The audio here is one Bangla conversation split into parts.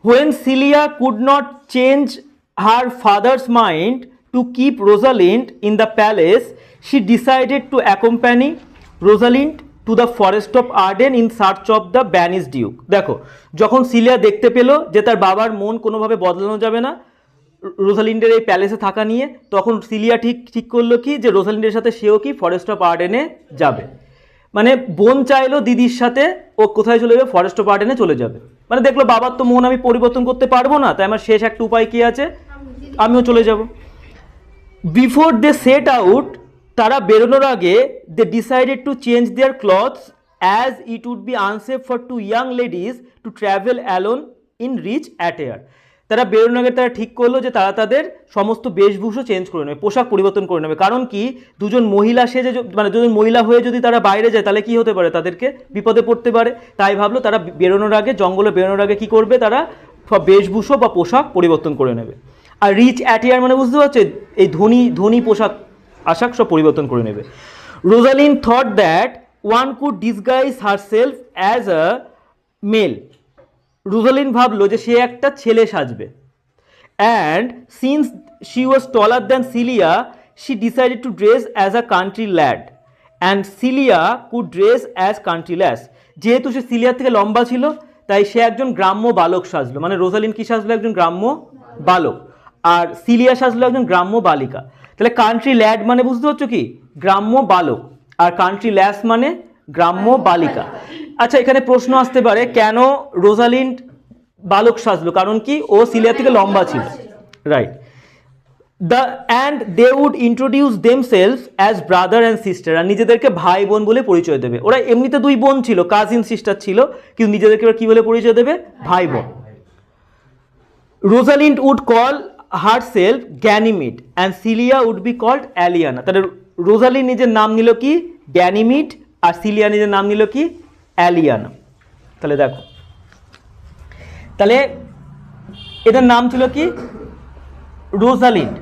When Celia could not change her father's mind to keep Rosalind in the palace, she decided to accompany Rosalind to the forest of Arden in search of the banished duke. দেখো, যখন সিলিয়া দেখতে পেল যে তার বাবার মন কোনোভাবে বদলানো যাবে না রোজালিন্ডের এই প্যালেসে থাকা নিয়ে, তখন সিলিয়া ঠিক করলো কি যে রোজালিন্ডের সাথে সেও কি ফরেস্ট অফ আর্ডেনে যাবে। মানে বোন চাইলো দিদির সাথে ও কোথায় চলে যাবে, ফরেস্ট অফ আর্ডেনে চলে যাবে। মানে দেখলো বাবার তো মন আমি পরিবর্তন করতে পারবো না, তাই আমার শেষ একটা উপায় কি আছে, আমিও চলে যাব। বিফোর দে সেট আউট, তারা বেরোনোর আগে they decided to change their clothes as it would be unsafe for two young ladies to travel alone in rich attire. তারা বেরোনোর আগে তারা ঠিক করলো যে তারা তাদের সমস্ত বেশভূষা চেঞ্জ করে নেবে, পোশাক পরিবর্তন করে নেবে। কারণ কি, দুজন মহিলা সেজে মানে দুজন মহিলা হয়ে যদি তারা বাইরে যায় তাহলে কি হতে পারে, তাদেরকে বিপদে পড়তে পারে। তাই ভাবলো তারা বেরোনোর আগে, জঙ্গলে বেরোনোর আগে কি করবে, তারা সব বেশভূষা বা পোশাক পরিবর্তন করে নেবে। আর রিচ অ্যাটিয়ার মানে বুঝতে পারছে, এই ধনী পোশাক আশাক সব পরিবর্তন করে নেবে। Rosalind thought that one could disguise herself as a male. Rosalind ভাবলো যে সে একটা ছেলে সাজবে। And since she was taller than Celia, she decided to dress as a country lad and Celia could dress as country lass. যেহেতু সে সিলিয়ার থেকে লম্বা ছিল তাই সে একজন গ্রাম্য বালক সাজলো। মানে রোজালিন কি সাজলো, একজন গ্রাম্য বালক, আর সিলিয়া সাজলো একজন গ্রাম্য বালিকা। তাহলে কান্ট্রি ল্যাড মানে বুঝতে পারছো কি, গ্রাম্য বালক, আর কান্ট্রি ল্যাস মানে গ্রাম্য বালিকা। আচ্ছা, এখানে প্রশ্ন আসতে পারে কেন রোজালিন্ড বালক সাজলো, কারণ কি ও সিলিয়া থেকে লম্বা ছিল, right. And they would introduce themselves as brother and sister, আর নিজেদেরকে ভাই বোন বলে পরিচয় দেবে। ওরা এমনিতে দুই বোন ছিল, কাজিন সিস্টার ছিল, কিন্তু নিজেদেরকে কি বলে পরিচয় দেবে, ভাই বোন। Rosalind would call herself Ganymede and Celia would be called Aliena. তাহলে রোজালিন নিজের নাম নিল কি, গ্যানিমিড, আর সিলিয়া নিজের নাম নিল কি, অ্যালিয়ানা। তাহলে দেখো, তাহলে এদের নাম ছিল কি, রোজালিন্ড,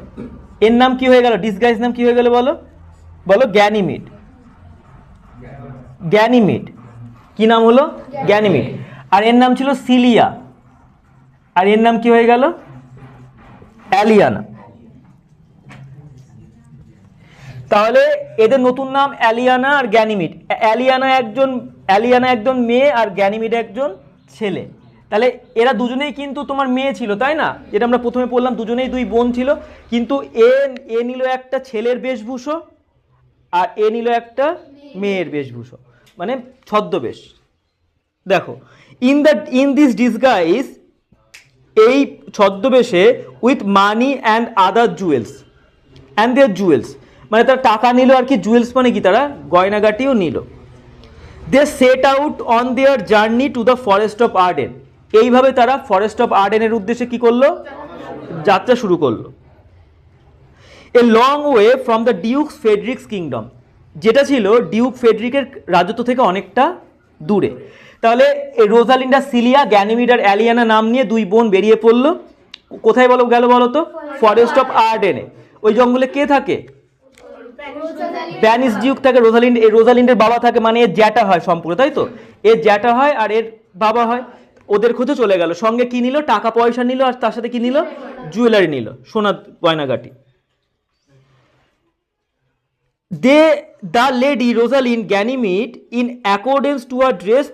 এর নাম কি হয়ে গেল, ডিসগাইজ নাম কি হয়ে গেল বলো, বলো গ্যানিমিড। গ্যানিমিড কি নাম হলো, গ্যানিমিড। আর এর নাম ছিল সিলিয়া, আর এর নাম কি হয়ে গেল, অ্যালিয়ানা। তাহলে এদের নতুন নাম অ্যালিয়ানা আর গ্যানিমিড। অ্যালিয়ানা একজন মেয়ে আর গ্যানিমিড একজন ছেলে। তাহলে এরা দুজনেই কিন্তু তোমার মেয়ে ছিল, তাই না, যেটা আমরা প্রথমে পড়লাম, দুজনেই দুই বোন ছিল। কিন্তু এ নিল একটা ছেলের বেশভূষা আর এ নিল একটা মেয়ের বেশভূষা, মানে ছদ্মবেশ। দেখো, ইন দিস ডিসগাইজ, এই ছদ্মবেশে, with money and other jewels and their jewels, মানে তারা টাকা নিল আর কি, জুয়েলস মানে কি, তারা গয়নাগাটিও নিল। They set out on their journey to the forest of Arden. এইভাবে তারা ফরেস্ট অফ আর্ডেনের উদ্দেশ্যে কি করলো, যাত্রা শুরু করলো। A long way from the duke Frederick's kingdom, যেটা ছিল ডিউক ফেডরিকের রাজত্ব থেকে অনেকটা দূরে। তাহলে রোজালিন্ডা, সিলিয়া, গ্যানিমিড আর অ্যালিয়ানা নাম নিয়ে দুই বোন বেরিয়ে পড়লো। কোথায় গেল বলো তো, ফরেস্ট অফ আর্ডেনে। ওই জঙ্গলে কে থাকে, ব্যানিশ ডিউক থাকে। রোজালিন্ডের বাবা থাকে, মানে এর জ্যাঠা হয় সম্পূর্ণ, তাই তো, এর জ্যাঠা হয় আর এর বাবা হয়। ওদের খোঁজে চলে গেল, সঙ্গে কি নিল, টাকা পয়সা নিল, আর তার সাথে কি নিল, জুয়েলারি নিল, সোনার গয়নাগাটি। The lady Rosalind Ganymede, in accordance to her dress,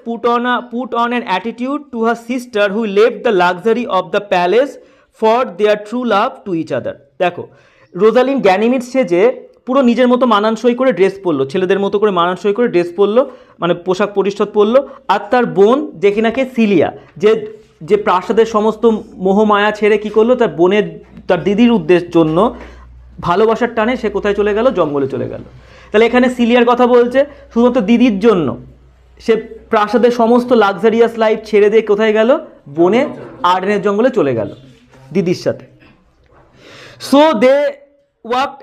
put on an attitude to her sister who left the luxury of the palace for their true love to each other. দেখো, রোজালিন্ড গ্যানিমিড সেজে পুরো নিজের মতো মানানসই করে ড্রেস পরলো, ছেলেদের মতো করে মানানসই করে ড্রেস পরলো, মানে পোশাক পরিচ্ছদ পরলো। আর তার বোন যে কিনাকে সিলিয়া, যে প্রাসাদের সমস্ত মোহমায়া ছেড়ে কি করলো, তার বোনের, তার দিদির উদ্দেশ্যের জন্য ভালোবাসার টানে সে কোথায় চলে গেল, জঙ্গলে চলে গেল। তাহলে এখানে সিলিয়ার কথা বলছে, শুধুমাত্র দিদির জন্য সে প্রাসাদের সমস্ত লাক্সারিয়াস লাইফ ছেড়ে দিয়ে কোথায় গেল, বনে আর্ডেনের জঙ্গলে চলে গেল দিদির সাথে। So they walked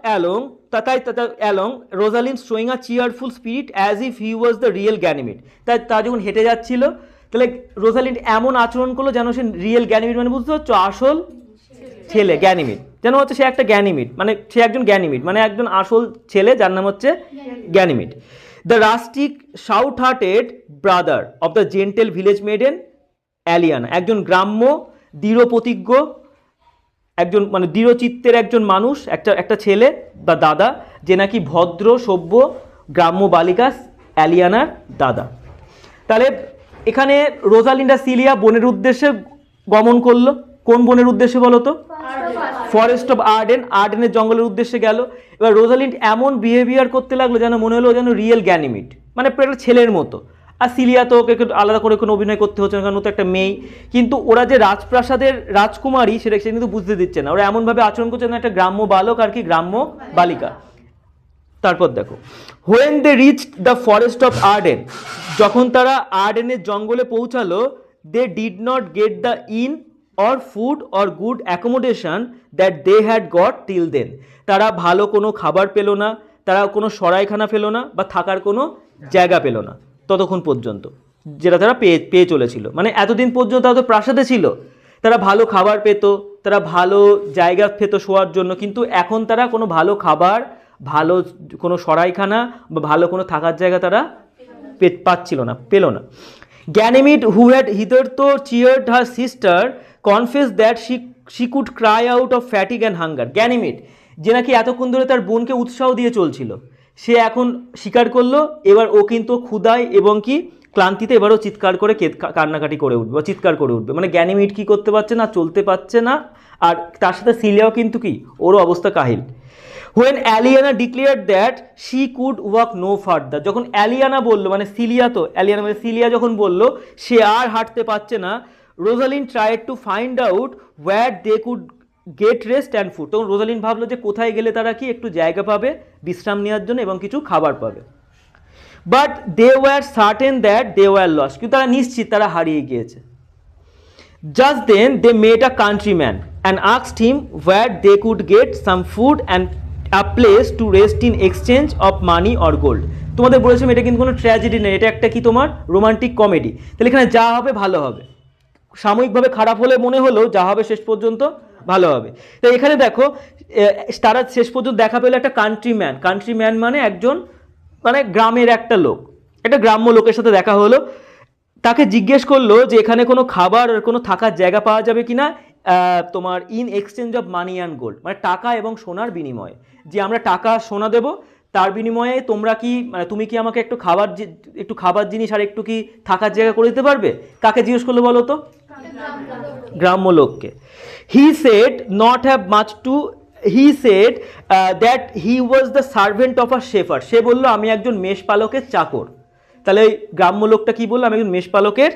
along, Rosalind showing a cheerful spirit as if he was the real Ganymede. তা যখন হেঁটে যাচ্ছিল, তাহলে রোজালিন্ড এমন আচরণ করলো যেন সে রিয়েল গ্যানিমিড, মানে বুঝতে পারছো, আসল ছেলে গ্যানিমিড, যেন হচ্ছে সে একটা গ্যানিমিড, মানে সে একজন গ্যানিমিড, মানে একজন আসল ছেলে যার নাম হচ্ছে Ganymede. The rustic stout hearted brother of the gentle village maiden Aliena, একজন গ্রাম্য দৃঢ় প্রতিজ্ঞ একজন, মানে দৃঢ়চিত্তের একজন মানুষ, একটা ছেলে বা দাদা, যে নাকি ভদ্র সভ্য গ্রাম্য বালিকা অ্যালিয়ানার দাদা। তাহলে এখানে রোজালিন্ডা সিলিয়া বনের উদ্দেশ্যে গমন করলো। কোন বনের উদ্দেশ্যে বলো তো? ফরেস্ট অফ আর্ডেন, আর্ডেনের জঙ্গলের উদ্দেশ্যে গেল। এবার রোজালিন্ড এমন বিহেভিয়ার করতে লাগলো যেন মনে হলো যেন রিয়েল গ্যানিমিড, মানে একটা ছেলের মতো। আর সিলিয়া তো ওকে আলাদা করে কোনো অভিনয় করতে হচ্ছে না, কারণ ও তো একটা মেয়ে। কিন্তু ওরা যে রাজপ্রাসাদের রাজকুমারী সেটা সে কিন্তু বুঝতে দিচ্ছে না, ওরা এমনভাবে আচরণ করছে না একটা গ্রাম্য বালক আর কি গ্রাম্য বালিকা। তারপর দেখো, when they reach the forest of Arden, যখন তারা আর্ডেনের জঙ্গলে পৌঁছালো, they did not get the inn or food or good accommodation that they had got till then. তারা ভালো কোনো খাবার পেলো না, তারা কোনো সরাইখানা পেলো না, বা থাকার কোনো জায়গা পেলো না ততক্ষণ পর্যন্ত, যেটা তারা পেয়ে চলেছিল। মানে এতদিন পর্যন্ত তারা তো প্রাসাদে ছিল, তারা ভালো খাবার পেত, তারা ভালো জায়গা পেত শোয়ার জন্য, কিন্তু এখন তারা কোনো ভালো খাবার, ভালো কোনো সরাইখানা বা ভালো কোনো থাকার জায়গা তারা পাচ্ছিল না, পেল না। Ganymede, who had hitherto cheered her sister, confessed that she could cry out of fatigue and hunger. Ganymede, যে নাকি এতক্ষণ ধরে তার বোনকে উৎসাহ দিয়ে চলছিল, সে এখন স্বীকার করলো এবার ও কিন্তু ক্ষুধায় এবং কি ক্লান্তিতে এবারও চিৎকার করে কান্নাকাটি করে উঠবে বা চিৎকার করে উঠবে। মানে গ্যানিমিড কি করতে পারছে না, চলতে পারছে না। আর তার সাথে সিলিয়াও কিন্তু কি, ওরও অবস্থা কাহিল। When Aliana declared that she could walk no further, যখন অ্যালিয়ানা বললো, মানে সিলিয়া তো অ্যালিয়ানা মানে সিলিয়া যখন বললো সে আর হাঁটতে পারছে না, Rosalyn tried to find out where they could get rest and food. তখন রোজালিন ভাবলো যে কোথায় গেলে তারা কি একটু জায়গা পাবে বিশ্রাম নেওয়ার জন্য এবং কিছু খাবার পাবে। But they were certain that they were lost, কিন্তু তারা নিশ্চিত তারা হারিয়ে গিয়েছে। Just then they met a countryman and asked him where they could get some food and a place to rest in exchange of money or gold. তোমাদের বলেছিলাম এটা কিন্তু কোনো ট্র্যাজেডি নেই, এটা একটা কি তোমার রোমান্টিক কমেডি। তাহলে এখানে যা হবে ভালো হবে, সাময়িকভাবে খারাপ হলে মনে হলেও যা হবে শেষ পর্যন্ত ভালো হবে। তাই এখানে দেখো তারা শেষ পর্যন্ত দেখা পেলো একটা কান্ট্রিম্যান। কান্ট্রিম্যান মানে একজন, মানে গ্রামের একটা লোক, একটা গ্রাম্য লোকের সাথে দেখা হলো। তাকে জিজ্ঞেস করলো যে এখানে কোনো খাবার আর কোনো থাকার জায়গা পাওয়া যাবে কিনা, তোমার in exchange of money and gold, মানে টাকা এবং সোনার বিনিময়ে, যে আমরা টাকা সোনা দেব, তার বিনিময়ে তোমরা কি, মানে তুমি কি আমাকে একটু খাবার জিনিস আর একটু কি থাকার জায়গা করে দিতে পারবে? কাকে জিজ্ঞেস করলো বলো তো? গ্রাম্য লোককে। He said not have much to, he said that he was the servant of a shepherd, সে বললো আমি একজন মেষপালকের চাকর। তাহলে ওই গ্রাম্য লোকটা কি বললো, আমি একজন মেষপালকের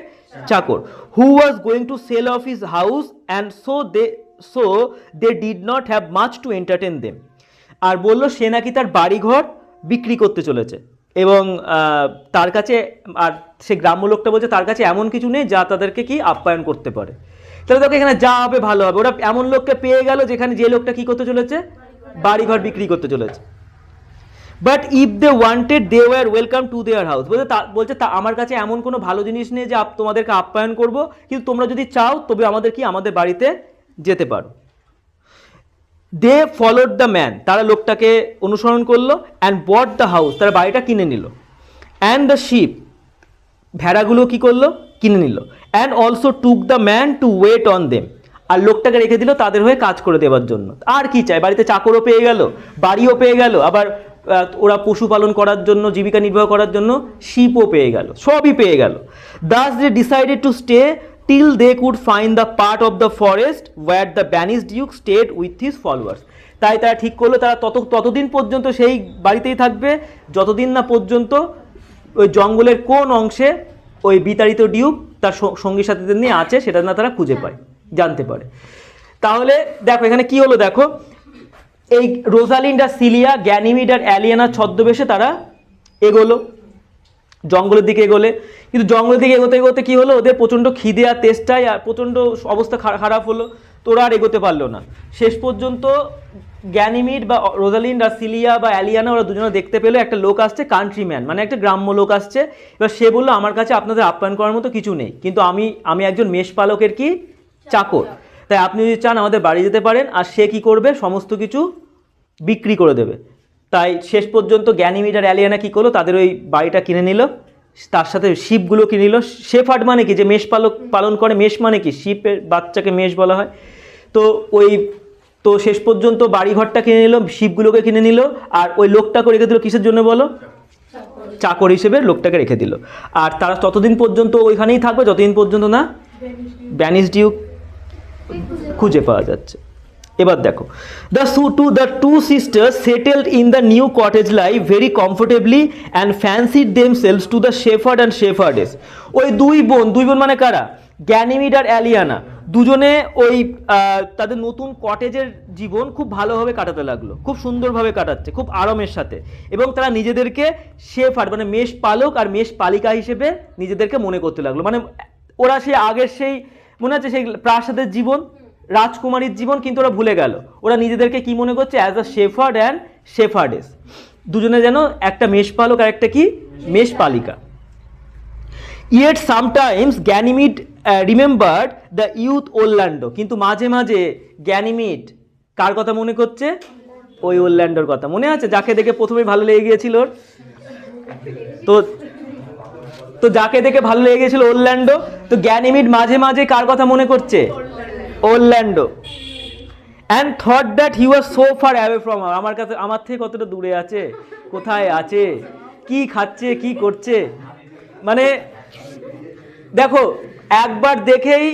চাকর। Who was going to sell off his house and so they did not have much to entertain them. আর বললো সে নাকি তার বাড়িঘর বিক্রি করতে চলেছে এবং তার কাছে, আর সে গ্রাম্য লোকটা বলছে তার কাছে এমন কিছু নেই যা তাদেরকে কি আপ্যায়ন করতে পারে। তাহলে তোকে এখানে যা হবে ভালো হবে, ওরা এমন লোককে পেয়ে গেল যেখানে যে লোকটা কি করতে চলেছে, বাড়িঘর বিক্রি করতে চলেছে। But if they wanted they were welcome to their house, বলছে তা আমার কাছে এমন কোনো ভালো জিনিস নেই যে তোমাদেরকে আপ্যায়ন করব, কিন্তু তোমরা যদি চাও তবে আমাদের বাড়িতে যেতে পারো। দে ফলোড দ্য ম্যান, তারা লোকটাকে অনুসরণ করলো। অ্যান্ড বট দ্য হাউস, তারা বাড়িটা কিনে নিল। অ্যান্ড দ্য শিপ, ভেড়াগুলো কি করলো, কিনে নিল। And also took the man to wait on them, আর লোকটাকে রেখে দিল তাদের হয়ে কাজ করে দেওয়ার জন্য। আর কি চাই, বাড়িতে চাকরও পেয়ে গেল, বাড়িও পেয়ে গেল, আবার ওরা পশুপালন করার জন্য, জীবিকা নির্বাহ করার জন্য শিপও পেয়ে গেল, সবই পেয়ে গেল। Thus they decided to stay till they could find the part of the forest where the banish duke stayed with his followers. তাই তারা ঠিক করলো তারা ততদিন পর্যন্ত সেই বাড়িতেই থাকবে যতদিন না পর্যন্ত ওই জঙ্গলের কোন অংশে ওই বিতাড়িত ডিউক তার সঙ্গী সাথীদের নিয়ে আছে সেটা না তারা খুঁজে পায়, জানতে পারে। তাহলে দেখো এখানে কি হলো, দেখো এই রোজালিন্ড আর সিলিয়া গ্যানিমিড আর অ্যালিয়ানার ছদ্মবেশে তারা এগোলো, জঙ্গলের দিকে এগোলে। কিন্তু জঙ্গলের দিকে এগোতে এগোতে কী হলো, ওদের প্রচণ্ড খিদে আর তেষ্টায় আর প্রচণ্ড অবস্থা খারাপ হলো, তো ওরা আর এগোতে পারলো না। শেষ পর্যন্ত গ্যানিমিড বা রোজালিন্ড আর সিলিয়া বা অ্যালিয়ানা ওরা দুজনে দেখতে পেলো একটা লোক আসছে, কান্ট্রিম্যান মানে একটা গ্রাম্য লোক আসছে। এবার সে বললো আমার কাছে আপনাদের আপ্যায়ন করার মতো কিছু নেই, কিন্তু আমি একজন মেষপালকের কি চাকর, তাই আপনি যদি চান আমাদের বাড়ি যেতে পারেন। আর সে কি করবে, সমস্ত কিছু বিক্রি করে দেবে। তাই শেষ পর্যন্ত গ্যানিমিড আর অ্যালিয়ানা কী করলো, তাদের ওই বাড়িটা কিনে নিল, তার সাথে শিপগুলো কিনে নিল। শেফার্ড মানে কি, যে মেষ পালন করে, মেষ মানে কি, শিপের বাচ্চাকে মেষ বলা হয়। তো তো শেষ পর্যন্ত বাড়িঘরটা কিনে নিল, শিপগুলোকে কিনে নিল, আর ওই লোকটাকে রেখে দিল কিসের জন্য বলো, চাকর হিসেবে লোকটাকে রেখে দিল। আর তারা ততদিন পর্যন্ত ওইখানেই থাকবে যতদিন পর্যন্ত না ভ্যানিশ ডিউক খুঁজে পাওয়া যাচ্ছে। এবার দেখো, the two sisters settled in the new cottage life very comfortably and fancied themselves to the shepherd and shepherdess. ওই দুই বোন মানে কারা, গ্যানিমিড আর অ্যালিয়ানা, দুজনে ওই তাদের নতুন কটেজের জীবন খুব ভালোভাবে কাটাতে লাগলো, খুব সুন্দরভাবে কাটাচ্ছে, খুব আরামের সাথে। এবং তারা নিজেদেরকে শেফার্ড মানে মেষ পালক আর মেষ পালিকা হিসেবে নিজেদেরকে মনে করতে লাগলো। মানে ওরা সেই আগের সেই মনে আছে সেই প্রাসাদের জীবন, রাজকুমারীর জীবন, কিন্তু ওরা ভুলে গেল। ওরা নিজেদেরকে কি মনে করছে, অ্যাজ আ শেফার্ড অ্যান্ড শেফার্ডেস, দুজনে যেন একটা মেষপালক আর একটা কি মেষপালিকা। Yet sometimes Ganymede remembered the youth Orlando, কিন্তু মাঝে মাঝে গ্যানিমিড কার কথা মনে করছে, ওই ওরল্যান্ডোর কথা। মনে আছে যাকে দেখে প্রথমে ভালো লেগে গিয়েছিল ওর, তো যাকে দেখে ভালো লেগে গিয়েছিল ওরল্যান্ডো, তো গ্যানিমিড মাঝে মাঝে কার কথা মনে করছে, Orlando. and thought that he was so far away from her, আমার থেকে কতটা দূরে আছে, কোথায় আছে, কি খাচ্ছে, কি করছে। মানে দেখো একবার দেখেই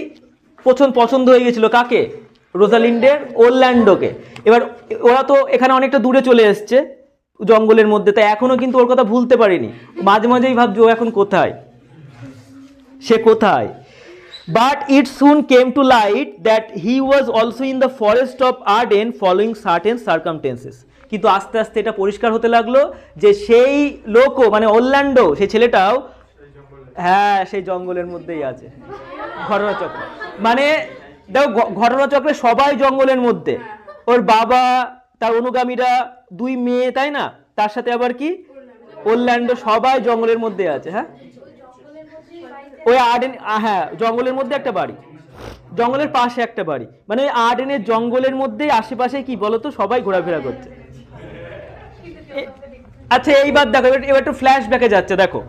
পছন্দ হয়ে গেছিল কাকে, রোজালিন্ডের ওরল্যান্ডোকে। এবার ওরা তো এখানে অনেকটা দূরে চলে এসছে জঙ্গলের মধ্যে, তাই এখনো কিন্তু ওর কথা ভুলতে পারিনি, মাঝে মাঝেই ভাবছি ও এখন কোথায়, সে কোথায়। But it soon came to light that he was also in the forest of Arden following certain circumstances. কিন্তু আস্তে আস্তে এটা পরিষ্কার হতে লাগলো যে সেই লোকও মানে ওরল্যান্ডো, সেই ছেলেটাও হ্যাঁ সেই জঙ্গলের মধ্যেই আছে। ঘটনাচক্র মানে দেখো, ঘটনাচক্রে সবাই জঙ্গলের মধ্যে, ওর বাবা, তার অনুগামীরা, দুই মেয়ে, তাই না, তার সাথে আবার কি ওরল্যান্ডো, সবাই জঙ্গলের মধ্যে আছে। হ্যাঁ ওই আর্ডেন, হ্যাঁ জঙ্গলের মধ্যে একটা বাড়ি, জঙ্গলের পাশে একটা বাড়ি, মানে ওই আর্ডেনের জঙ্গলের মধ্যেই আশেপাশে কি বলতো সবাই ঘোরাফেরা করছে। আচ্ছা এইবার দেখো, এবার একটু ফ্ল্যাশব্যাকে যাচ্ছে, দেখো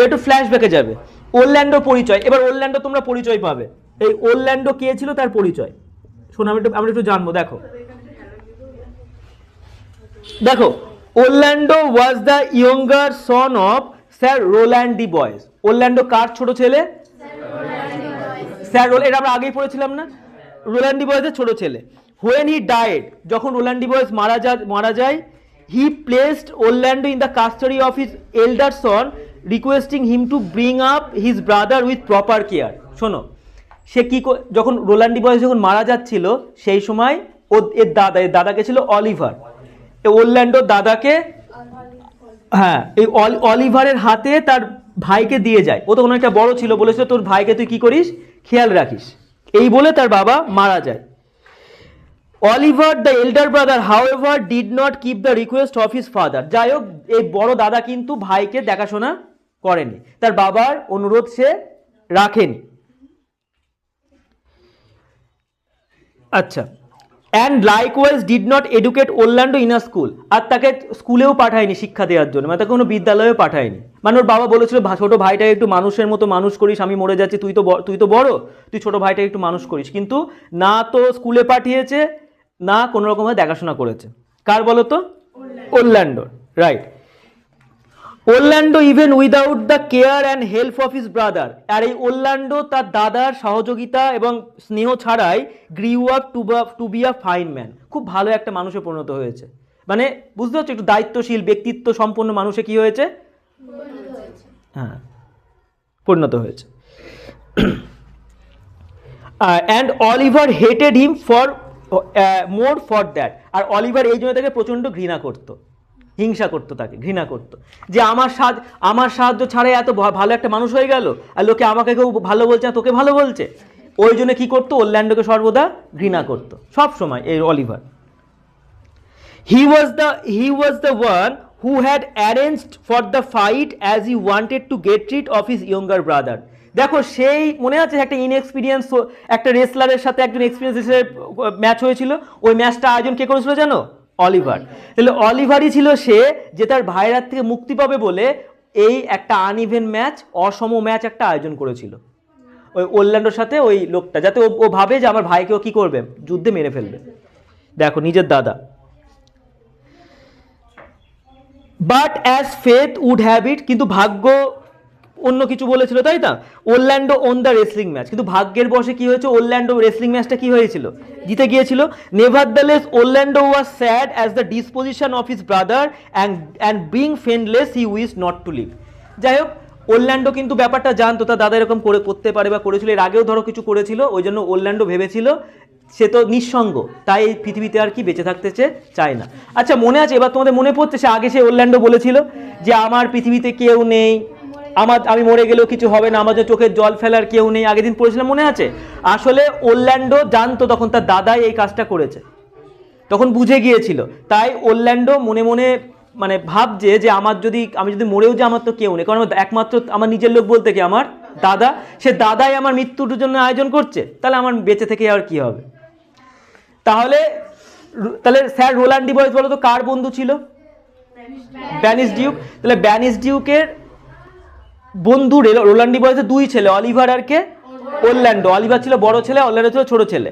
একটু ফ্ল্যাশব্যাকে যাবে। ওরল্যান্ডো পরিচয়, এবার ওরল্যান্ডো তোমরা পরিচয় পাবে, এই ওরল্যান্ডো কে ছিল তার পরিচয় শোনো, আমরা একটু জানবো। দেখো Orlando was the younger son of sir Rowland de Boys. Orlando কার ছোট ছেলে, স্যার এটা আমরা আগেই পড়েছিলাম না, রোল্যান্ড ডি বয়েসের ছোট ছেলে। হোয়েন হি ডায়েড, যখন রোল্যান্ড ডি বয়েস মারা যায়, he placed Orlando in the custody of his elder son, requesting him to bring up his brother with proper care. শোনো সে কি, যখন রোল্যান্ড ডি বয়েস যখন মারা যাচ্ছিল সেই সময় এর দাদাকে ছিল অলিভার, ওরল্যান্ডোর দাদাকে, হ্যাঁ এই অলিভারের হাতে তার ভাইকে দিয়ে যায়। ও তো অনেকটা বড় ছিল, বলেছিল তোর ভাইকে তুই কি করিস, খেয়াল রাখিস, এই বলে তার বাবা মারা যায়। Oliver the elder brother however did not keep the request of his father. যাই হোক এই বড় দাদা কিন্তু ভাইকে দেখাশোনা করেনি, তার বাবার অনুরোধ সে রাখেনি। আচ্ছা, and likewise did not educate Orlando in a school, আর তাকে স্কুলেও পাঠায়নি শিক্ষা দেওয়ার জন্য, মানে তাকে কোনো বিদ্যালয়েও পাঠায়নি। মানে ওর বাবা বলেছিল ছোট ভাইটাকে একটু মানুষের মতো মানুষ করিস, আমি মরে যাচ্ছি, তুই তো বড়, তুই ছোট ভাইটাকে একটু মানুষ করিস। কিন্তু না তো স্কুলে পাঠিয়েছে, না কোনো রকমভাবে দেখাশোনা করেছে। কার বলো তো, ওরল্যান্ডোর, right. Orlando even without the care and help of his brother, আর এই ওরল্যান্ডো তার দাদার সহযোগিতা এবং স্নেহ ছাড়াই grew up to be a fine man, খুব ভালো একটা মানুষে পরিণত হয়েছে। মানে বুঝতে পারছো, একটু দায়িত্বশীল ব্যক্তিত্ব সম্পন্ন মানুষে কি হয়েছে, হ্যাঁ পরিণত হয়েছে। And Oliver hated him for more for that, আর অলিভার এই জন্য তাকে প্রচণ্ড ঘৃণা করতো, হিংসা করতো, তাকে ঘৃণা করতো যে আমার সাহায্য ছাড়াই এত ভালো একটা মানুষ হয়ে গেল, আর লোকে আমাকে কেউ ভালো বলছে না, তোকে ভালো বলছে। ওই জন্য কি করতো, ওরল্যান্ডোকে সর্বদা ঘৃণা করতো সব সময় এই Oliver. He was the one who had arranged for the fight as he wanted to get rid of his younger brother. দেখো সেই মনে আছে একটা ইনএক্সপিরিয়েন্স একটা রেসলারের সাথে একজন এক্সপিরিয়েন্স ম্যাচ হয়েছিল, ওই ম্যাচটা আয়োজন কে করেছিল জানো, অলিভার। তাহলে অলিভারই ছিল সে যে তার ভাইয়ের হাত থেকে মুক্তি পাবে বলে এই একটা আনইভেন ম্যাচ, অসম ম্যাচ একটা আয়োজন করেছিল ওই ওরল্যান্ডোর সাথে ওই লোকটা, যাতে ও ভাবে যে আমার ভাইকেও কি করবে, যুদ্ধে মেরে ফেলবে। দেখো নিজের দাদা। But as fate would have it, কিন্তু ভাগ্য অন্য কিছু বলেছিল, তাই না? Orlando won the wrestling match, কিন্তু ভাগ্যের বশে কি হয়েছে, ওরল্যান্ডো রেসলিং ম্যাচটা কি হয়েছিল, জিতে গিয়েছিল। Nevertheless Orlando was sad as the disposition of his brother and being friendless he wish not to live. যাই হোক, ওরল্যান্ডো কিন্তু ব্যাপারটা জানতো তার দাদা এরকম করতে পারে বা করেছিল, এর আগেও ধরো কিছু করেছিল, ওই জন্য ওরল্যান্ডো ভেবেছিল সে তো নিঃসঙ্গ, তাই এই পৃথিবীতে আর কি বেঁচে থাকতে চায় না। আচ্ছা মনে আছে, এবার তোমাদের মনে পড়ছে সে আগে সে ওরল্যান্ডো বলেছিল যে আমার পৃথিবীতে কেউ নেই, আমি মরে গেলেও কিছু হবে না, আমাদের চোখের জল ফেলার কেউ নেই, আগের দিন পড়েছিলাম মনে আছে? আসলে ওরল্যান্ডো জানতো তখন তার দাদাই এই কাজটা করেছে, তখন বুঝে গিয়েছিল, তাই ওরল্যান্ডো মনে মনে মানে ভাবছে যে আমি যদি মরেও যে আমার তো কেউ নেই, কারণ একমাত্র আমার নিজের লোক বলতে কি আমার দাদা, সে দাদাই আমার মৃত্যুর জন্য আয়োজন করছে, তাহলে আমার বেঁচে থেকে আর কি হবে। তাহলে স্যার রোল্যান্ড ডিবয়েস বলো তো কার বন্ধু ছিল? Venice Duke. তাহলে ব্যানিস ডিউকের বন্ধু রোল্যান্ড ডিবয়েসের দুই ছেলে, অলিভার আর কে, ওরল্যান্ডো। অলিভার ছিল বড় ছেলে, অরল্যান্ডো ছিল ছোট ছেলে।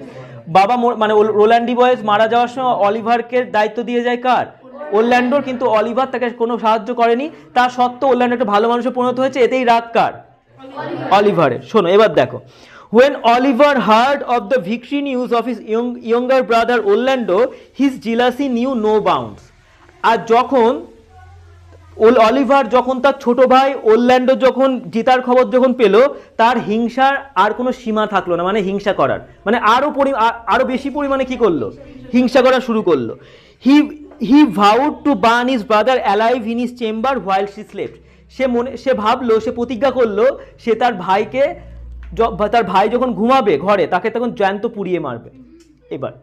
বাবা মানে রোল্যান্ড ডিবয়েস মারা যাওয়ার সময় অলিভারকে দায়িত্ব দিয়ে যায় কার? ওরল্যান্ডোর, কিন্তু অলিভার তাকে কোনো সাহায্য করেনি, তা সত্ত্বেও ওরল্যান্ডো একটা ভালো মানুষে পরিণত হয়েছে, এতেই রাগ কার? অলিভারের। শোনো এবার দেখো, when Oliver heard of the victory news of his younger brother Orlando, his jealousy knew no bounds. আর যখন অলিভার যখন তার ছোট ভাই ওরল্যান্ডো যখন জেতার খবর যখন পেল, তার হিংসার আর কোনো সীমা থাকলো না, মানে হিংসা করার, মানে আরো বেশি পরিমাণে কি করলো, হিংসা করা শুরু করলো। He vowed to burn his brother alive in his chamber while she slept. সে ভাবলো, সে প্রতিজ্ঞা করলো, সে তার ভাই যখন ঘুমাবে ঘরে, তাকে তখন জ্যান্ত পুড়িয়ে মারবে। এবার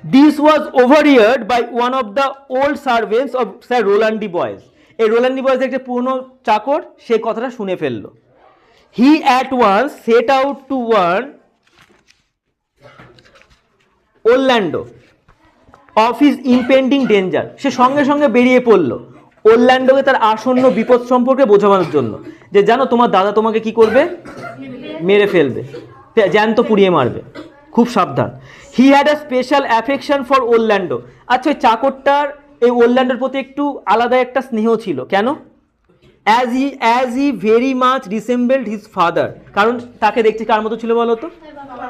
This was overheard by one of the old servants of Sir Roland de Boys. এই রোল্যান্ড ডি বয়েস একটা পুরনো চাকর, সেই কথাটা শুনে ফেললো। He at once set out to warn Orlando of his impending danger. সে সঙ্গে সঙ্গে বেরিয়ে পড়লো ওরল্যান্ডোকে তার আসন্ন বিপদ সম্পর্কে বোঝানোর জন্য, যে জানো তোমার দাদা তোমাকে কি করবে, মেরে ফেলবে, জ্যান্ত পুড়িয়ে মারবে, খুব সাবধান। He had a special affection for Orlando. আচ্ছা ওই চাকরটার এই ওরল্যান্ডোর প্রতি একটু আলাদা একটা স্নেহ ছিল, কেন? As he very much resembled his father, কারণ তাকে দেখছি কার মতো ছিল বলো তো,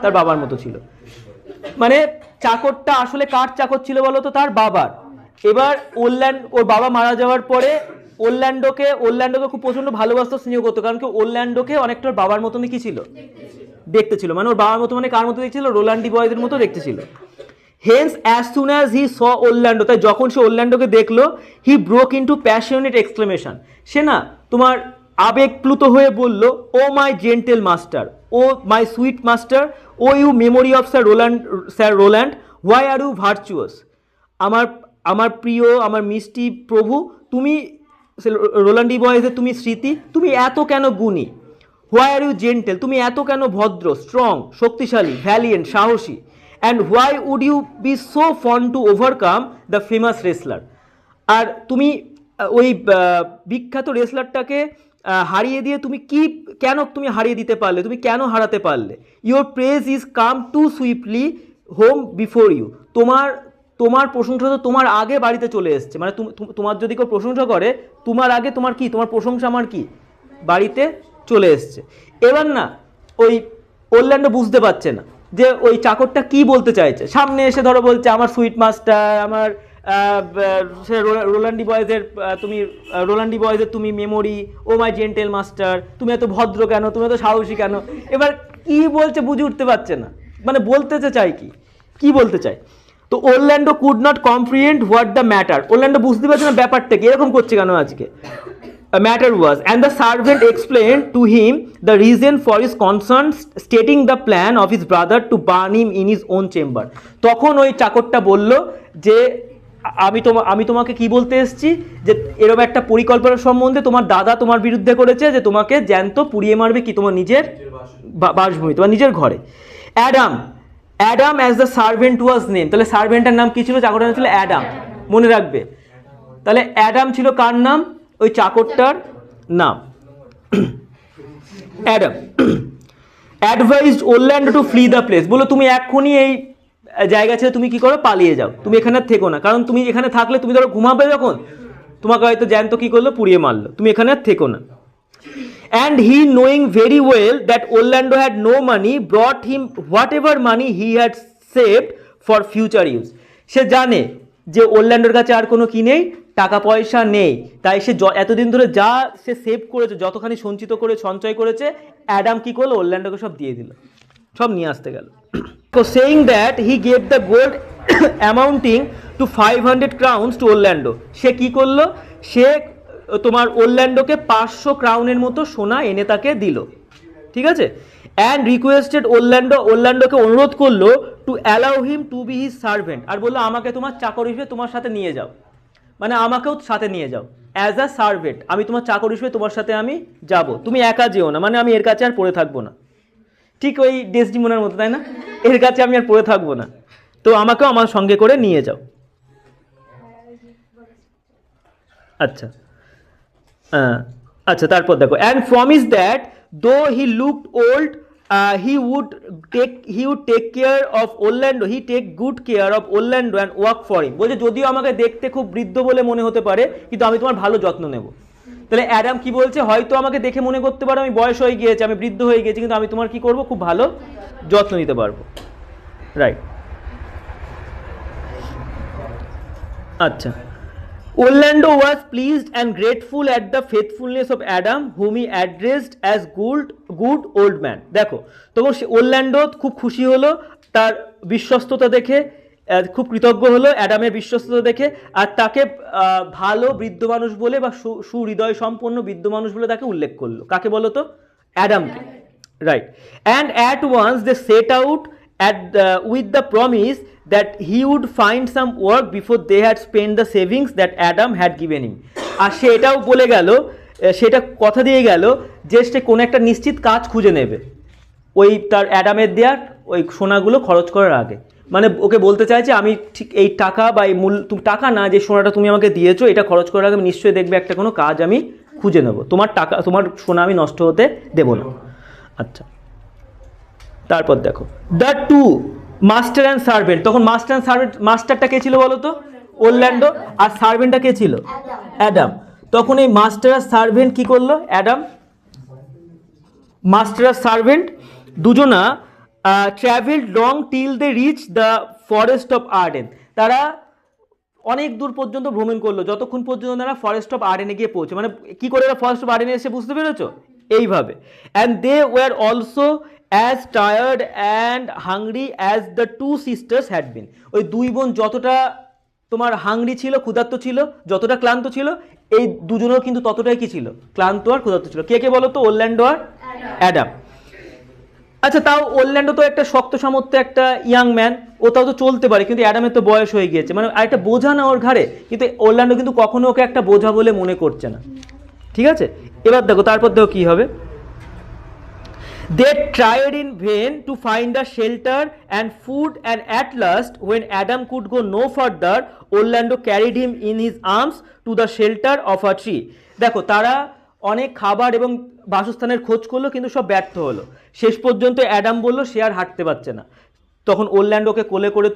তার বাবার মতো ছিল। মানে চাকরটা আসলে কার চাকর ছিল বলো তো, তার বাবার। এবার ওর বাবা মারা যাওয়ার পরে ওরল্যান্ডোকে খুব প্রচন্ড ভালোবাসতো, স্নেহ করতো, কারণ কি ওরল্যান্ডোকে অনেকটা ওর বাবার মতনই কি ছিল, দেখতে ছিল, মানে ওর বাবার মতো, মানে কার মতো দেখছিল, রোল্যান্ড ডি বয়েসের মতো দেখতে ছিল। Hence as soon as he saw Orlando, তাই যখন সে ওরল্যান্ডোকে দেখলো, he broke into passionate exclamation, সে না তোমার আবেগপ্লুত হয়ে বলল, oh my gentle master, oh my sweet master, oh you memory of sir Rowland, why are you virtuous. আমার প্রিয়, আমার মিষ্টি প্রভু, তুমি রোল্যান্ড ডি বয়েসের তুমি স্মৃতি, তুমি এত কেন গুণী। হোয়াই আর ইউ জেন্টেল, তুমি এত কেন ভদ্র, স্ট্রং শক্তিশালী, ভ্যালিয়েন্ট সাহসী, and why would you be so fond to overcome the famous wrestler. আর তুমি ওই বিখ্যাত রেসলারটাকে হারিয়ে দিয়ে কেন তুমি হারিয়ে দিতে পারলে, তুমি কেন হারাতে পারলে। Your praise is come too swiftly home before you, তোমার প্রশংসা তো তোমার আগে বাড়িতে চলে এসছে, মানে তোমার যদি কেউ প্রশংসা করে, তোমার আগে তোমার প্রশংসা আমার কি বাড়িতে চলে এসছে। এবার না ওই ওরল্যান্ডো বুঝতে পারছে না যে ওই চাকরটা কি বলতে চাইছে। সামনে এসে ধরো বলছে, আমার সুইট মাস্টার, আমার রোল্যান্ড ডি বয়েসের তুমি memory, O my gentle master, তুমি এত ভদ্র কেন, তুমি এত সাহসী কেন। এবার কি বলছে বুঝে উঠতে পারছে না, মানে বলতে চাই কি বলতে চাই। তো Orlando could not comprehend what the matter, Orlando বুঝতে পারছে না ব্যাপারটা কি, এরকম করছে কেন আজকে। Matter was, and the servant explained to him the reason for his concern, stating the plan of his brother to burn him in his own chamber. তখন ওই চাকরটা বলল যে আমি তোমাকে কি বলতে এসেছি, যে এরকম একটা পরিকল্পনা সম্বন্ধে তোমার দাদা তোমার বিরুদ্ধে করেছে, যে তোমাকে জ্যান্ত পুড়িয়ে মারবে কি তোমার নিজের বাসভূমি, তোমার নিজের ঘরে। Adam as the servant was name, তাহলে সার্ভেন্টের নাম কি ছিল, চাকরটার নাম ছিল অ্যাডাম, মনে রাখবে। তাহলে অ্যাডাম ছিল কার নাম, ওই চাকরটার now Adam advised Orlando to flee the place, বলো তুমি এক্ষুনি এই জায়গা ছেড়ে তুমি কি করো, পালিয়ে যাও, তুমি এখানে থেকো না, কারণ তুমি এখানে থাকলে তুমি ধরো ঘুমাবে যখন, তোমাকে হয়তো জ্যান্ত কি করলো, পুড়িয়ে মারলো, তুমি এখানে আর থেকো না। And he, knowing very well that Orlando had no money, brought him whatever money he had saved for future use. সে জানে যে ওরল্যান্ডোর কাছে আর কোনো কি নেই, টাকা পয়সা নেই, তাই সে এতদিন ধরে যা সে সেভ করেছে, যতখানি সঞ্চিত করে সঞ্চয় করেছে, অ্যাডাম কি করলো, ওরল্যান্ডোকে সব দিয়ে দিল, সব নিয়ে আসতে গেল। So saying that he gave the gold amounting to 500 crowns to Orlando. সে কি করলো, সে তোমার ওরল্যান্ডোকে 500 ক্রাউনের মতো সোনা এনে তাকে দিল, ঠিক আছে। অ্যান্ড রিকোয়েস্টেড ওরল্যান্ডোকে অনুরোধ করলো to allow him to be his servant, আর বললো আমাকে তোমার চাকর হিসেবে তোমার সাথে নিয়ে যাও, মানে আমাকেও সাথে নিয়ে যাও অ্যাজ আ সার্ভেন্ট, আমি তোমার চাকর হিসেবে তোমার সাথে আমি যাব, তুমি একা যেও না, মানে আমি এর কাছে আর পড়ে থাকবো না, ঠিক ওই ডেসডিমোনার মতো, তাই না, এর কাছে আমি আর পড়ে থাকবো না, তো আমাকেও আমার সঙ্গে করে নিয়ে যাও। আচ্ছা আচ্ছা, তারপর দেখো, অ্যান্ড প্রমিস দ্যাট দো he looked old he would take care of Orlando, he take good care of Orlando and work for him. বলছে যদিও আমাকে দেখতে খুব বৃদ্ধ বলে মনে হতে পারে, কিন্তু আমি তোমার ভালো যত্ন নেব। তাহলে অ্যাডাম কি বলছে, হয়তো আমাকে দেখে মনে করতে পারো আমি বয়স হয়ে গিয়েছে, আমি বৃদ্ধ হয়ে গেছি, কিন্তু আমি তোমার কি করব, খুব ভালো যত্ন নিতে পারবো, রাইট। আচ্ছা, Orlando was pleased and grateful at the faithfulness of Adam, whom he addressed as good old man. দেখো, তখন ওরল্যান্ডো খুব খুশি হলো তার বিশ্বস্ততা দেখে, খুব কৃতজ্ঞ হলো অ্যাডামের বিশ্বস্ততা দেখে, আর তাকে ভালো বৃদ্ধ মানুষ বলে বা সুহৃদয় সম্পন্ন বৃদ্ধ মানুষ বলে তাকে উল্লেখ করলো। কাকে বলো তো, অ্যাডামকে, right. And at once they set out with the promise that he would find some work before they had spent the savings that Adam had given him. আর সেটাও বলে গেল, সেটা কথা দিয়ে গেল যে সে কোনো একটা নিশ্চিত কাজ খুঁজে নেবে ওই তার অ্যাডামের দেওয়ার ওই সোনাগুলো খরচ করার আগে, মানে ওকে বলতে চাইছে আমি ঠিক এই টাকা বা এই তুমি টাকা না, যে সোনাটা তুমি আমাকে দিয়েছো এটা খরচ করার আগে আমি নিশ্চয়ই দেখবে একটা কোনো কাজ আমি খুঁজে নেব, তোমার টাকা তোমার সোনা আমি নষ্ট হতে দেবো না। আচ্ছা, তারপর দেখো, the two master and servant, তখন মাস্টার অ্যান্ড সার্ভেন্ট, মাস্টারটা কে ছিল বলো তো, ওরল্যান্ডো, আর সার্ভেন্টটা কে ছিল, অ্যাডাম। তখন এই মাস্টার আর সার্ভেন্ট কি করলো, অ্যাডাম, মাস্টার আর সার্ভেন্ট দুজনা travelled long till they reach the forest of Arden, তারা অনেক দূর পর্যন্ত ভ্রমণ করলো, যতক্ষণ পর্যন্ত তারা ফরেস্ট অফ আর্ডেনে গিয়ে পৌঁছে, মানে কি করে এরা ফরেস্ট অফ আর্ডেনে এসে, বুঝতে পেরেছো, এইভাবে। And they were also as tired and hungry as the two sisters had been. ওই দুই বোন যতটা তোমার হাংরি ছিল, ক্ষুধার্ত ছিল, যতটা ক্লান্ত ছিল, এই দুজনেও কিন্তু ততটাই কি ছিল, ক্লান্ত আর ক্ষুধার্ত ছিল। কে কে বলো তো, ওরল্যান্ডো আর অ্যাডাম। আচ্ছা, তাও ওরল্যান্ডো তো একটা শক্ত সামর্থ্য একটা ইয়াং ম্যান, ও তাও তো চলতে পারে, কিন্তু অ্যাডামের তো বয়স হয়ে গিয়েছে, মানে আর একটা বোঝা না ওর ঘাড়ে, কিন্তু ওরল্যান্ডো কিন্তু কখনো ওকে একটা বোঝা বলে মনে করছে না, ঠিক আছে। এবার দেখো, তারপর দেখো কি হবে, they tried in vain to find a shelter and food, and at last when Adam could go no further, Orlando carried him in his arms to the shelter of a tree. দেখো, তারা অনেক খাবার এবং বাসস্থানের খোঁজ করলো, কিন্তু সব ব্যর্থ হলো। শেষ পর্যন্ত অ্যাডাম বললো সে আর হাঁটতে পারছে না, তখন ওরল্যান্ডোকে কোলে করে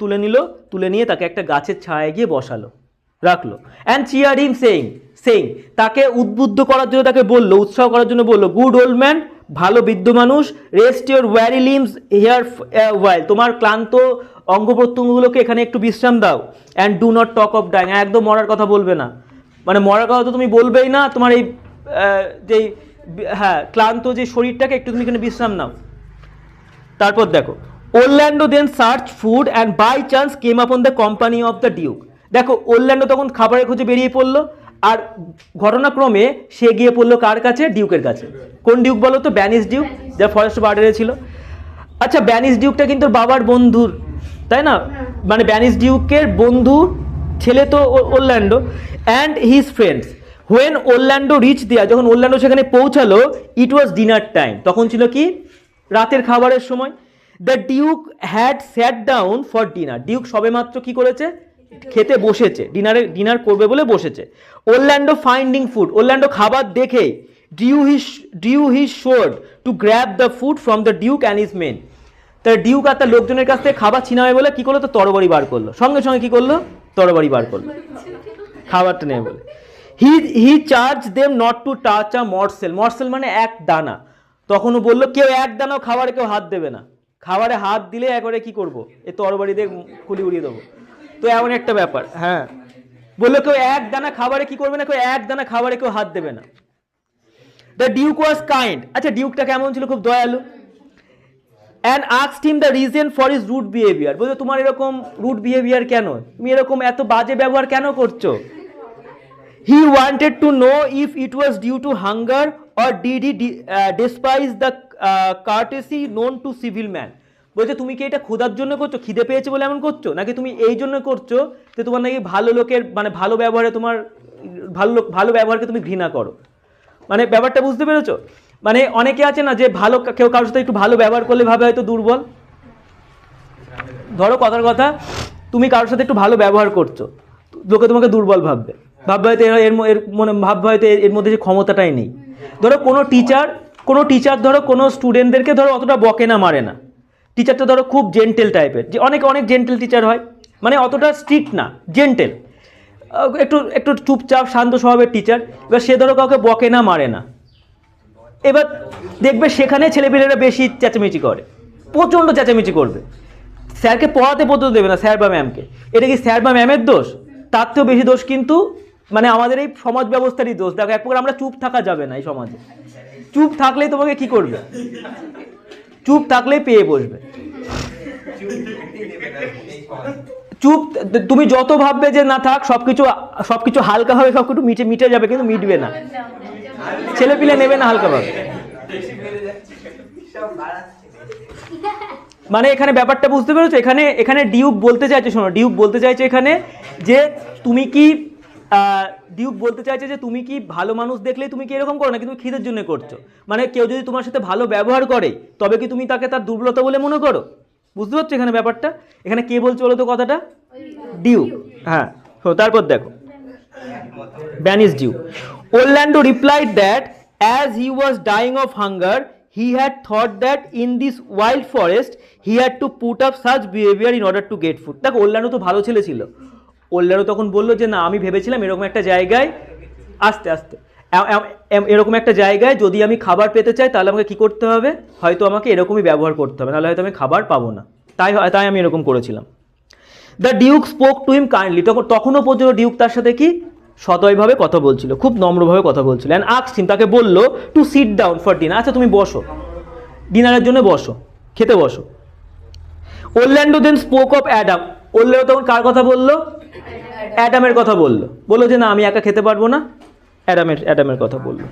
তুলে নিয়ে তাকে একটা গাছের ছায়ায় গিয়ে বসালো, রাখলো। অ্যান্ড চিয়ার্ড হিম সেইং, তাকে উদ্বুদ্ধ করার জন্য তাকে বললো, উৎসাহ করার জন্য বললো, গুড ওল্ড ম্যান, ভালো বৃদ্ধ মানুষ, rest your weary limbs here while, তোমার ক্লান্ত অঙ্গ প্রত্যঙ্গগুলোকে এখানে একটু বিশ্রাম দাও। And do not talk of dying, একদম মরার কথা বলবে না, মানে মরার কথা তো তুমি বলবেই না, তোমার এই যে হ্যাঁ ক্লান্ত যে শরীরটাকে একটু তুমি এখানে বিশ্রাম নাও। তারপর দেখো, Orlando then search food and by chance came upon the company of the duke. দেখো, ওরল্যান্ডো তখন খাবারের খোঁজে বেরিয়ে পড়লো, আর ঘটনাক্রমে সে গিয়ে পড়লো কার কাছে, ডিউকের কাছে। কোন ডিউক বলো তো, ব্যানিস ডিউক, যা ফরেস্ট অফ আর্ডেনে ছিল। আচ্ছা, ব্যানিস ডিউকটা কিন্তু বাবার বন্ধুর, তাই না, মানে ব্যানিস ডিউকের বন্ধু ছেলে তো Orlando, and his friends. When Orlando reach there, যখন ওরল্যান্ডো সেখানে পৌঁছালো, ইট ওয়াজ ডিনার টাইম, তখন ছিল কি, রাতের খাবারের সময়। The duke had sat down for dinner, duke সবেমাত্র কি করেছে, খেতে বসেছে, ডিনার করবে বলে বসেছে। ওরল্যান্ডো ফাইন্ডিং ফুড, ওরল্যান্ডো খাবার দেখে drew his sword to grab the food from the duke and his men. তার ডিউক আর তার লোকজনের কাছ থেকে খাবার ছিনাবে বলে কি করলো, তো তরবারি বার করলো, সঙ্গে সঙ্গে কি করলো, তরবারি বার করলো, খাবারটা নেবে বলে। He charge them not to touch a morsel, morsel মানে এক দানা। তখনও বললো কেউ এক দানাও খাবারে কেউ হাত দেবে না, খাবারে হাত দিলে একবারে কি করবো, এই তরবারি দিয়ে খুলি উড়িয়ে দেবো। তো এমন একটা ব্যাপার, হ্যাঁ, বললো কেউ এক দানা খাবারে কি করবে না, কেউ এক দানা খাবারে কেউ হাত দেবে না। দ্য ডিউক ওয়াজ কাইন্ড, আচ্ছা ডিউকটা কেমন ছিল, খুব দয়ালু। And asked him the reason for his rude behaviour, বলছে তোমার এরকম রুড বিহেভিয়ার কেন, তুমি এরকম এত বাজে ব্যবহার কেন করছো। He wanted to know if it was due to hunger or did he despise the courtesy known to civil man, বলছে তুমি কি এটা ক্ষুধার জন্য করছো, খিদে পেয়েছে বলে এমন করছো, নাকি তুমি এই জন্য করছো যে তোমার নাকি ভালো লোকের মানে ভালো ব্যবহারে তোমার ভালো ব্যবহারকে তুমি ঘৃণা করো। মানে ব্যাপারটা বুঝতে পেরেছো, মানে অনেকে আছে না যে ভালো কেউ কারোর সাথে একটু ভালো ব্যবহার করলে ভাবে হয়তো দুর্বল। ধরো কথার কথা, তুমি কারোর সাথে একটু ভালো ব্যবহার করছো, লোকে তোমাকে দুর্বল ভাববে, ভাববে হয়তো ভাববে হয়তো এর মধ্যে যে ক্ষমতাটাই নেই। ধরো কোনো টিচার ধরো কোনো স্টুডেন্টদেরকে ধরো অতটা বকে না, মারে না, টিচারটা ধরো খুব জেন্টেল টাইপের, যে অনেক জেন্টেল টিচার হয়, মানে অতটা স্ট্রিক্ট না, জেন্টেল, একটু চুপচাপ শান্ত স্বভাবের টিচার। এবার সে ধরো কাউকে বকে না, মারে না, এবার দেখবে সেখানে ছেলেপিলেরা বেশি চেঁচামেচি করে, প্রচণ্ড চেঁচামেচি করবে, স্যারকে পড়াতে পর্যন্ত দেবে না, স্যার বা ম্যামকে। এটা কি স্যার বা ম্যামের দোষ? তার থেকেও বেশি দোষ কিন্তু মানে আমাদের এই সমাজ ব্যবস্থারই দোষ। দেখো এক প্রকার আমরা চুপ থাকা যাবে না এই সমাজে, চুপ থাকলেই তোমাকে কি করবে, চুপ থাকলেই পেয়ে বসবে। চুপ তুমি যত ভাববে যে না থাক, সবকিছু হালকা হবে, সবকিছু মিটে যাবে, কিন্তু মিটবে না, ছেলে পিলে নেবে না হালকা ভাবে। মানে এখানে ব্যাপারটা বুঝতে পেরেছো, এখানে ডিউক বলতে চাইছে, শোনো ডিউক বলতে চাইছে এখানে যে তুমি কি ডিউক বলতে চাইছে যে তুমি কি ভালো মানুষ দেখলেই তুমি কি এরকম করো না, কিন্তু খিদের জন্য করছো। মানে কেউ যদি তোমার সাথে ভালো ব্যবহার করে তবে কি তুমি তাকে তার দুর্বলতা বলে মনে করো? বুঝতে পারছো এখানে ব্যাপারটা? এখানে কে বলছে বলো তো কথাটা? ডিউক। হ্যাঁ, তারপর দেখো Venice Duke. Orlando replied that as he was dying of hunger, he had thought that in this wild forest he had to put up such behavior in order to get food. দেখো ওরল্যান্ডো তো ভালো ছেলে ছিল। ওরল্যান্ডো তখন বললো যে না, আমি ভেবেছিলাম এরকম একটা জায়গায় এরকম একটা জায়গায় যদি আমি খাবার পেতে চাই তাহলে আমাকে কি করতে হবে, হয়তো আমাকে এরকমই ব্যবহার করতে হবে, নাহলে হয়তো আমি খাবার পাবো না, তাই আমি এরকম করেছিলাম। The Duke spoke to him kindly, তখনও পর্যন্ত ডিউক তার সাথে কি সদয়ভাবে কথা বলছিল, খুব নম্রভাবে কথা বলছিল। অ্যান্ড আস্কড হিম, তাকে বললো to sit down for dinner, আচ্ছা তুমি বসো, ডিনারের জন্য বসো, খেতে বসো। Orlando then spoke of Adam, Orlando তখন কার কথা বললো? অ্যাডামের কথা বললো, বললো যে না আমি একা খেতে পারবো না, অ্যাডামের কথা বললো।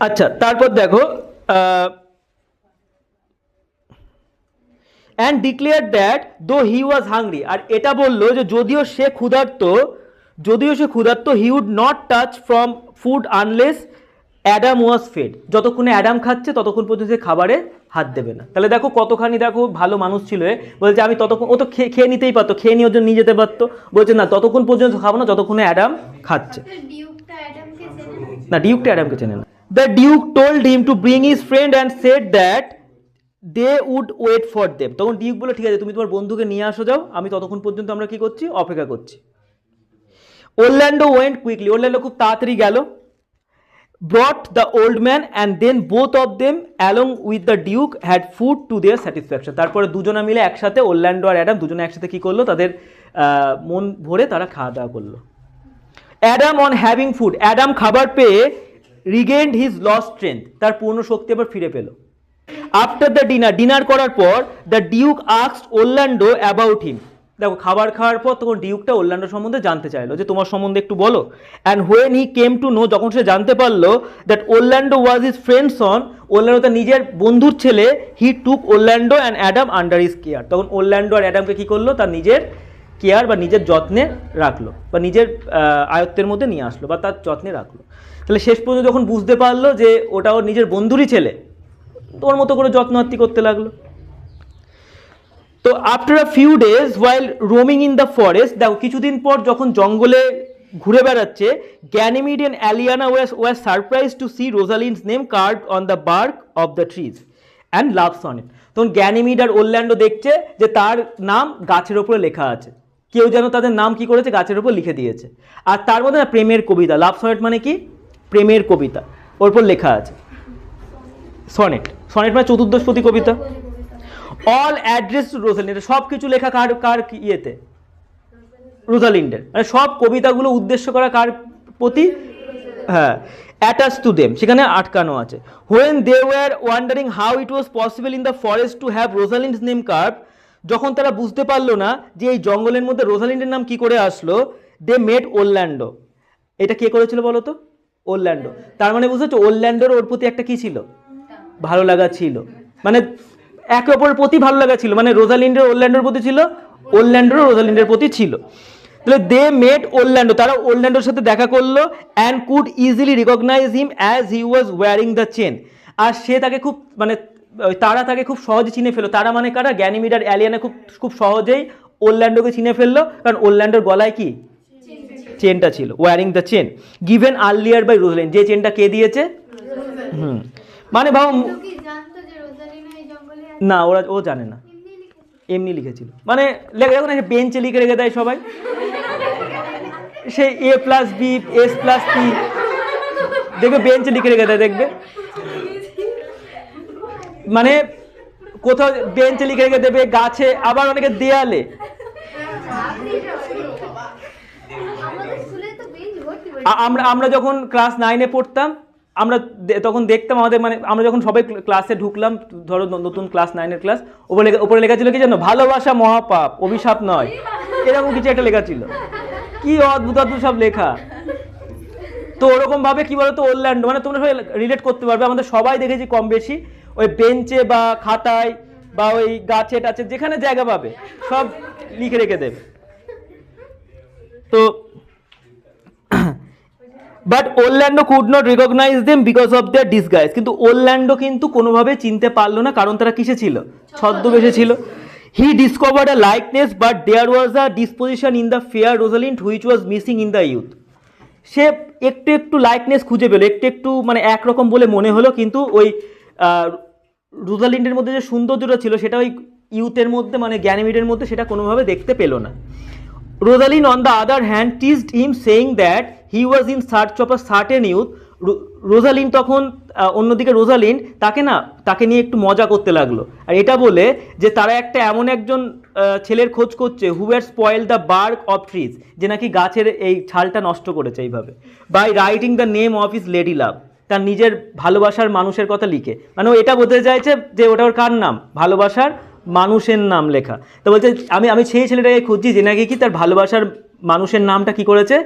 আচ্ছা তারপর দেখো and declared that though he was hungry, আর এটা বললো যে যদিও সে ক্ষুধার্ত he would not touch from food unless Adam was fed, যতক্ষণে অ্যাডাম খাচ্ছে ততক্ষণ পর্যন্ত সে খাবারে হাত দেবে না। তাহলে দেখো কতখানি দেখো ভালো মানুষ ছিল। বলছে আমি ততক্ষণ, ও তো খেয়ে নিতেই পারতো, খেয়ে নিয়ে ওর জন্য নিয়ে যেতে পারতো, বলছে না ততক্ষণ পর্যন্ত খাবো না যতক্ষণে অ্যাডাম খাচ্ছে। না, ডিউকটা অ্যাডামকে চেনে না। The duke told him to bring his friend and said that they would wait for them, তখন ডিউক বললো ঠিক আছে তুমি তোমার বন্ধুকে নিয়ে আসো যাও, আমি ততক্ষণ পর্যন্ত আমরা কি করছি, অপেক্ষা করছি। ওরল্যান্ডো ওয়েন্ট কুইকলি, ওরল্যান্ডো খুব তাড়াতাড়ি গেল। brought the old man and then both of them along with the duke had food to their satisfaction, তারপরে দুজনা মিলে একসাথে, ওরল্যান্ডো আর অ্যাডাম দুজনে একসাথে কি করলো, তাদের মন ভরে তারা খাওয়া দাওয়া করলো। Adam on having food, Adam খাবার পেয়ে রিগেইনড হিজ লস্ট স্ট্রেংথ, তার পূর্ণ শক্তি আবার ফিরে পেল। আফটার দ্য ডিনার করার পর the Duke asked Orlando about him, দেখো খাবার খাওয়ার পর তখন ডিউকটা ওরল্যান্ডো সম্বন্ধে জানতে চাইলো যে তোমার সম্বন্ধে একটু বলো। And when he came to know, যখন সে জানতে পারলো that Orlando was his friend son, Orlando তার নিজের বন্ধুর ছেলে, he took Orlando and Adam under his care, তখন ওরল্যান্ডো আর অ্যাডামকে কি করলো, তার নিজের কেয়ার বা নিজের যত্নে রাখলো, বা নিজের আয়ত্তের মধ্যে নিয়ে আসলো, বা তার যত্নে রাখলো। তাহলে শেষ পর্যন্ত যখন বুঝতে পারলো যে ওটা ওর নিজের বন্ধুরই ছেলে, তো ওর মতো করে যত্নআত্তি করতে লাগলো। তো after a few days while roaming in the forest, দেখো কিছুদিন পর যখন জঙ্গলে ঘুরে বেড়াচ্ছে, Ganymede and Aliena were surprise to see Rosalind's name carved on the bark of the trees and loves on it. তখন গ্যানিমিড আর ওরল্যান্ডো দেখছে যে তার নাম গাছের ওপরে লেখা আছে, কেউ যেন তাদের নাম কি করেছে গাছের ওপর লিখে দিয়েছে। আর তার মধ্যে না প্রেমের কবিতা, লাভ সনেট মানে কি, প্রেমের কবিতা, ওর উপর লেখা আছে সনেট। সনেট মানে চতুর্দশপদী কবিতা। অল অ্যাড্রেস টু রোজালিন্ড, সব কিছু লেখা কার কার ইয়েতে, রোজালিন্ডের, মানে সব কবিতাগুলো উদ্দেশ্য করা কার প্রতি, হ্যাঁ, অ্যাটাচ টু দেম, সেখানে আটকানো আছে। When they were wondering how it was possible in the forest to have Rosalind's name carve, যখন তারা বুঝতে পারলো না যে এই জঙ্গলের মধ্যে রোজালিন্ডের নাম কি করে আসলো, দে মেড ওরল্যান্ডো। এটা কে করেছিল বলো তো, ওরল্যান্ডো। তার মানে বুঝতে ওরল্যান্ডোর ওর প্রতি একটা কি ছিল, ভালো লাগা ছিল, মানে একে অপরের প্রতি ভালো লাগা ছিল, মানে রোজালিন্ডের ওরল্যান্ডোর প্রতি ছিল, ওরল্যান্ডোর রোজালিন্ডের প্রতি ছিল। তাহলে দে মেড ওরল্যান্ডো, তারা ওরল্যান্ডোর সাথে দেখা করলো, and could easily recognise him as he was wearing the chain. আর সে তাকে খুব মানে তারা তাকে খুব সহজে চিনে ফেললো, তারা মানে কারা, গ্যানিমিড আর অ্যালিয়ানা খুব খুব সহজেই ওরল্যান্ডোকে চিনে ফেললো, কারণ ওরল্যান্ডোর গলায় কি চেনটা ছিল, wearing the chain given earlier by Rosalind, যে চেনটা কে দিয়েছে, মানে ভাব না, ও জানে না, এমনি লিখেছিল, মানে দেখো না বেঞ্চে লিখে রেখে দেয় সবাই, সে A+B S+P দেখবে বেঞ্চে লিখে রেখে দেয়, দেখবে মানে কোথাও বেঞ্চে লিখে রেখে দেবে, গাছে, আবার অনেকে দেয়ালে। আমরা যখন ক্লাস 9-এ পড়তাম, আমরা তখন দেখতাম আমাদের, মানে আমরা যখন সবাই ক্লাসে ঢুকলাম, ধরো নতুন ক্লাস 9-এর ক্লাস, উপরে লেখা ছিল কি জানো, ভালোবাসা মহাপাপ অভিশাপ নয়, এরকম কিছু একটা লেখা ছিল, কি অদ্ভুত অদ্ভুত সব লেখা। তো ওরকম ভাবে কি বলতো, ওরল্যান্ডো মানে তোমরা সবাই রিলেট করতে পারবে, আমাদের সবাই দেখেছি কম বেশি ওই বেঞ্চে বা খাতায় বা ওই গাছে টাছে যেখানে জায়গা পাবে সব লিখে রেখে দেবে। তো but Orlando could not recognise them because of their disguise, কিন্তু ওরল্যান্ডো কিন্তু কোনোভাবে চিনতে পারলো না, কারণ তারা কিসে ছিল, ছদ্মবেশে ছিল। He discovered a likeness but there was a disposition in the fair Rosalind which was missing in the youth. সে একটু একটু লাইকনেস খুঁজে পেলো, একটু একটু মানে একরকম বলে মনে হলো, কিন্তু ওই রোজালিন্ডের মধ্যে যে সৌন্দর্যটা ছিল সেটা ওই ইউথের মধ্যে, মানে গ্যানিমিডের মধ্যে সেটা কোনোভাবে দেখতে পেলো না। Rosalind on the other hand টিজড him saying that he was in search of a certain youth. Rosalind তখন অন্যদিকে রোজালিন্ড তাকে নিয়ে একটু মজা করতে লাগলো, আর এটা বলে যে তারা একটা এমন একজন ছেলের খোঁজ করছে who had spoil the bark of trees, যে নাকি গাছের এই ছালটা নষ্ট করেছে এইভাবে, by writing the name of his lady love, তার নিজের ভালোবাসার মানুষের কথা লিখে, মানে ও এটা বলতে চাইছে যে ওটা ওর কার নাম, ভালোবাসার মানুষের নাম লেখা। তো বলছে আমি সেই ছেলেটাকে খুঁজছি যে নাকি কি তার ভালোবাসার মানুষের নামটা কি করেছে,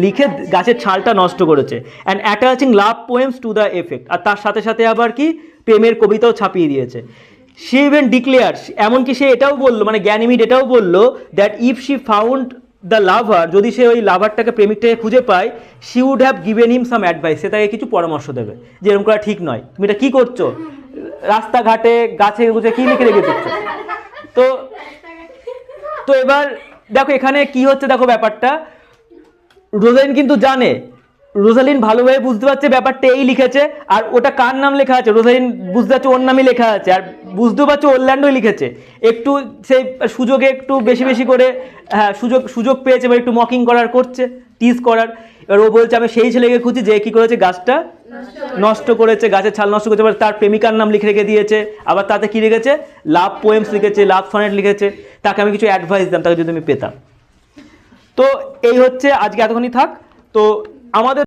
লিখে গাছের ছালটা নষ্ট করেছে। And attaching love poems to the effect, আর তার সাথে সাথে আবার কি প্রেমের কবিতাও ছাপিয়ে দিয়েছে। সি ইভেন ডিক্লেয়ার, এমনকি সে এটাও বললো, মানে গ্যানিমিড এটাও বললো that if she found the lover, যদি সে ওই লাভারটাকে প্রেমিকটাকে খুঁজে পায়, she would have given him some advice, সে তাকে কিছু পরামর্শ দেবে যে এরকম করা ঠিক নয়, তুমি এটা কী করছো, রাস্তাঘাটে গাছে গুছে কী লিখে রেখে দিচ্ছ। তো এবার দেখো এখানে কি হচ্ছে, দেখো ব্যাপারটা রোজালিন কিন্তু জানে, রোজালিন ভালোভাবে বুঝতে পারছে ব্যাপারটা এই লিখেছে, আর ওটা কার নাম লেখা আছে, রোজালিন বুঝতে পারছে ওর নামই লেখা আছে, আর বুঝতেও পারছে ওরল্যান্ডোই লিখেছে, একটু সেই সুযোগে একটু বেশি বেশি করে, হ্যাঁ সুযোগ পেয়েছে, বা একটু মকিং করার করছে, টিজ করার। এবার ও বলছে আমি সেই ছেলেকে খুঁজি যে কি করেছে, গাছটা নষ্ট করেছে, গাছের ছাল নষ্ট করেছে, এবার তার প্রেমিকার নাম লিখে রেখে দিয়েছে, আবার তাতে কি লিখেছে, লাভ পোয়েমস লিখেছে, লাভ সনেট লিখেছে, তাকে আমি কিছু অ্যাডভাইস দিতাম, তাকে যদি আমি পেতাম। তো এই হচ্ছে আজকে এতক্ষণই থাক। তো আমাদের